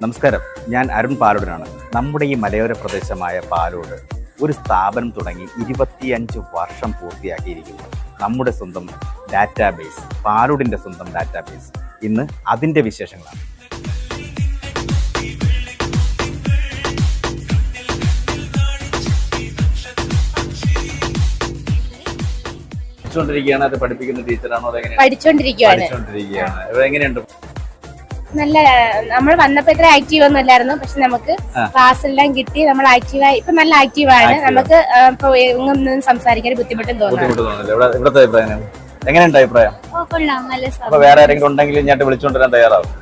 നമസ്കാരം, ഞാൻ അരുൺ പാലോടനാണ്. നമ്മുടെ ഈ മലയോര പ്രദേശമായ പാലോട് ഒരു സ്ഥാപനം തുടങ്ങി 25 വർഷം പൂർത്തിയാക്കിയിരിക്കുന്നു. നമ്മുടെ സ്വന്തം ഡാറ്റാബേസ്, പാലോടിൻ്റെ സ്വന്തം ഡാറ്റാബേസ്. ഇന്ന് അതിൻ്റെ വിശേഷങ്ങളാണ്. പഠിച്ചുകൊണ്ടിരിക്കുകയാണ്. അത് പഠിപ്പിക്കുന്ന ടീച്ചറാണോ? പഠിച്ചോണ്ടിരിക്കുകയാണ്. എങ്ങനെയുണ്ട്? നല്ല, നമ്മൾ വന്നപ്പോ ഇത്ര ആക്റ്റീവ് ഒന്നും അല്ലായിരുന്നു. പക്ഷെ നമുക്ക് ക്ലാസ് എല്ലാം കിട്ടി, നമ്മൾ ആക്റ്റീവായി. ഇപ്പൊ നല്ല ആക്റ്റീവാണ്. നമുക്ക് ഇപ്പൊ ഒന്നും സംസാരിക്കാൻ ബുദ്ധിമുട്ടും തോന്നുന്നു. ഇവിടുത്തെ അഭിപ്രായം എങ്ങനെയുണ്ട്? അഭിപ്രായം അപ്പൊ വേറെ ആരെങ്കിലും ഉണ്ടെങ്കിൽ ഇങ്ങോട്ട് വിളിച്ചുകൊണ്ടുവരാൻ തയ്യാറാവും?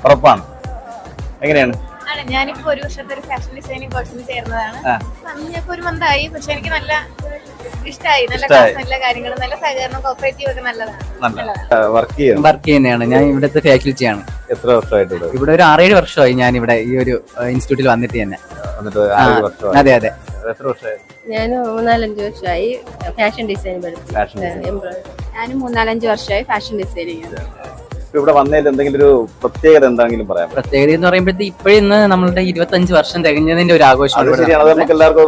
ഉറപ്പാണ്. എങ്ങനെയാണ്? ഞാനിപ്പോ ഒരു വർഷത്തെ ഒരു ഫാഷൻ ഡിസൈനിങ് കോഴ്സിന് ചേർന്നതാണ്. അന്നിപ്പോ ഒരു മന്തായി. പക്ഷെ എനിക്ക് നല്ല ഇഷ്ടമായി. നല്ല ക്ലാസ്, നല്ല കാര്യങ്ങൾ, നല്ല സഹകരണം, കോപ്പറേറ്റീവ് ഒക്കെ നല്ലതാണ്. വർക്ക് ചെയ്യുന്നതാണ്. ഞാൻ ഇവിടുത്തെ ഫാക്കൽറ്റിയാണ്. എത്ര വർഷമായിട്ട് ഇവിടെ ഒരു 6-7 വർഷമായി ഞാൻ ഇവിടെ ഈ ഒരു ഇൻസ്റ്റിറ്റ്യൂട്ടിൽ വന്നിട്ട് തന്നെ. അതെ അതെ. എത്ര വർഷമായി? ഞാൻ 4-5 വർഷമായി ഫാഷൻ ഡിസൈൻ പഠിച്ചു. ഞാനും 3-4-5 വർഷമായി ഫാഷൻ ഡിസൈനിങ്. ഇവിടെ വന്നതിൽ എന്തെങ്കിലും ഒരു പ്രത്യേകത എന്തെങ്കിലും പറയാം? പ്രത്യേകത എന്ന് പറയുമ്പോഴത്തേക്ക് ഇപ്പോഴിന്ന് നമ്മളുടെ 25 വർഷം തികഞ്ഞതിന്റെ ഒരു ആഘോഷം.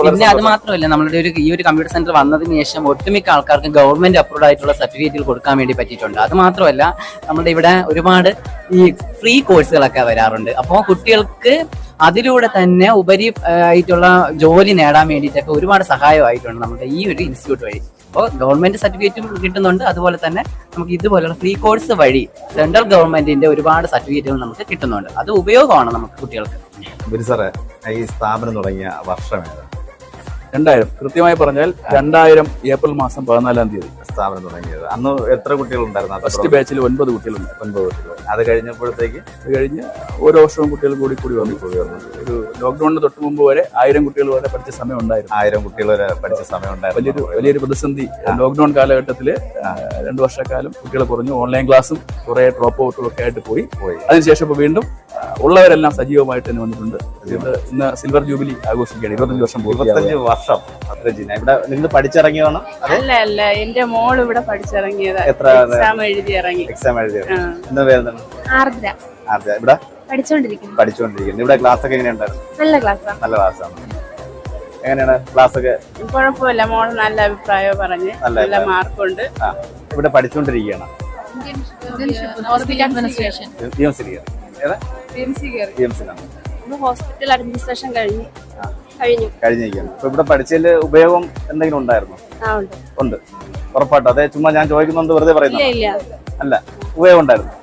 പിന്നെ അത് മാത്രമല്ല, നമ്മളുടെ ഈ ഒരു കമ്പ്യൂട്ടർ സെന്റർ വന്നതിന് ശേഷം ഒട്ടുമിക്ക ആൾക്കാർക്ക് ഗവൺമെന്റ് അപ്രൂവ്ഡ് ആയിട്ടുള്ള സർട്ടിഫിക്കറ്റുകൾ കൊടുക്കാൻ വേണ്ടി പറ്റിയിട്ടുണ്ട്. അത് മാത്രമല്ല, നമ്മുടെ ഇവിടെ ഒരുപാട് ഈ ഫ്രീ കോഴ്സുകളൊക്കെ വരാറുണ്ട്. അപ്പോൾ കുട്ടികൾക്ക് അതിലൂടെ തന്നെ ഉപരി ആയിട്ടുള്ള ജോലി നേടാൻ വേണ്ടിയിട്ടൊക്കെ ഒരുപാട് സഹായമായിട്ടുണ്ട് നമ്മുടെ ഈ ഒരു ഇൻസ്റ്റിറ്റ്യൂട്ട് വഴി. അപ്പോൾ ഗവൺമെന്റ് സർട്ടിഫിക്കറ്റും കിട്ടുന്നുണ്ട്. അതുപോലെ തന്നെ നമുക്ക് ഇതുപോലുള്ള ഫ്രീ കോഴ്സ് വഴി സെൻട്രൽ ഗവൺമെന്റിന്റെ ഒരുപാട് സർട്ടിഫിക്കറ്റുകൾ നമുക്ക് കിട്ടുന്നുണ്ട്. അത് ഉപയോഗമാണ് നമുക്ക് കുട്ടികൾക്ക്. സാറേ, ഈ സ്ഥാപനം തുടങ്ങിയ വർഷം ഏതാ? 2000. കൃത്യമായി പറഞ്ഞാൽ 2000 ഏപ്രിൽ മാസം 14-ാം തീയതി സ്ഥാപനം തുടങ്ങിയത്. അന്ന് എത്ര കുട്ടികൾ ഉണ്ടായിരുന്നു? ഫസ്റ്റ് ബാച്ചിൽ 9 കുട്ടികളുണ്ട്. 9 കുട്ടികൾ. അത് കഴിഞ്ഞപ്പോഴത്തേക്ക് കഴിഞ്ഞ് ഓരോ വർഷവും കുട്ടികൾ കൂടി വന്നു. ഒരു ലോക്ക്ഡൌണിന് തൊട്ട് മുമ്പ് വരെ 1000 കുട്ടികൾ വരെ പഠിച്ച സമയം ഉണ്ടായിരുന്നു. 1000 കുട്ടികൾ വരെ പഠിച്ച സമയം ഉണ്ടായിരുന്നു. വലിയൊരു പ്രതിസന്ധി. ലോക്ക്ഡൌൺ കാലഘട്ടത്തിൽ 2 വർഷക്കാലം കുട്ടികൾ കുറഞ്ഞു. ഓൺലൈൻ ക്ലാസ്സും കുറെ ഡ്രോപ്പ് ഔട്ടും ഒക്കെ ആയിട്ട് പോയി. അതിനുശേഷം ഇപ്പോൾ വീണ്ടും ഉള്ളവരെല്ലാം സജീവമായിട്ട് തന്നെ വന്നിട്ടുണ്ട്. ഇന്ന് സിൽവർ ജൂബിലി ആഘോഷിക്കുകയാണ്. 25 വർഷം. 25 വർഷം. ഇവിടെ നിങ്ങൾ പഠിച്ചിറങ്ങിയതാണോ? അല്ല, എന്റെ മോൾ ഇവിടെ പഠിച്ചിറങ്ങിയത്. എക്സാം എഴുതി ഇറങ്ങി. എന്താ പേര്? ആർദ്ര. ഇവിടെ പഠിച്ചോണ്ടിരിക്കുന്നു. ഇവിടെ ക്ലാസ് ഒക്കെ എങ്ങനെയുണ്ടായിരുന്നു? നല്ല ക്ലാസ്സാണ്. നല്ല ക്ലാസ്സാണ്. എങ്ങനെയാണ് ക്ലാസ് ഒക്കെ? കുഴപ്പമില്ല, മോൾ നല്ല അഭിപ്രായം പറഞ്ഞ് നല്ല മാർക്കുണ്ട്. ഇവിടെ പഠിച്ചുകൊണ്ടിരിക്കുകയാണ്. ഹോസ്പിറ്റൽ അഡ്മിനിസ്ട്രേഷൻ കഴിഞ്ഞിരിക്കുകയാണ്. ഇപ്പൊ ഇവിടെ പഠിച്ചതിൽ ഉപയോഗം എന്തെങ്കിലും ഉണ്ടായിരുന്നോ? ഉണ്ട്, ഉറപ്പായിട്ടും. അതെ, ചുമ്മാ ഞാൻ ചോദിക്കുന്നുണ്ട്, വെറുതെ പറയുന്നു. അല്ല, ഉപയോഗം ഉണ്ടായിരുന്നു.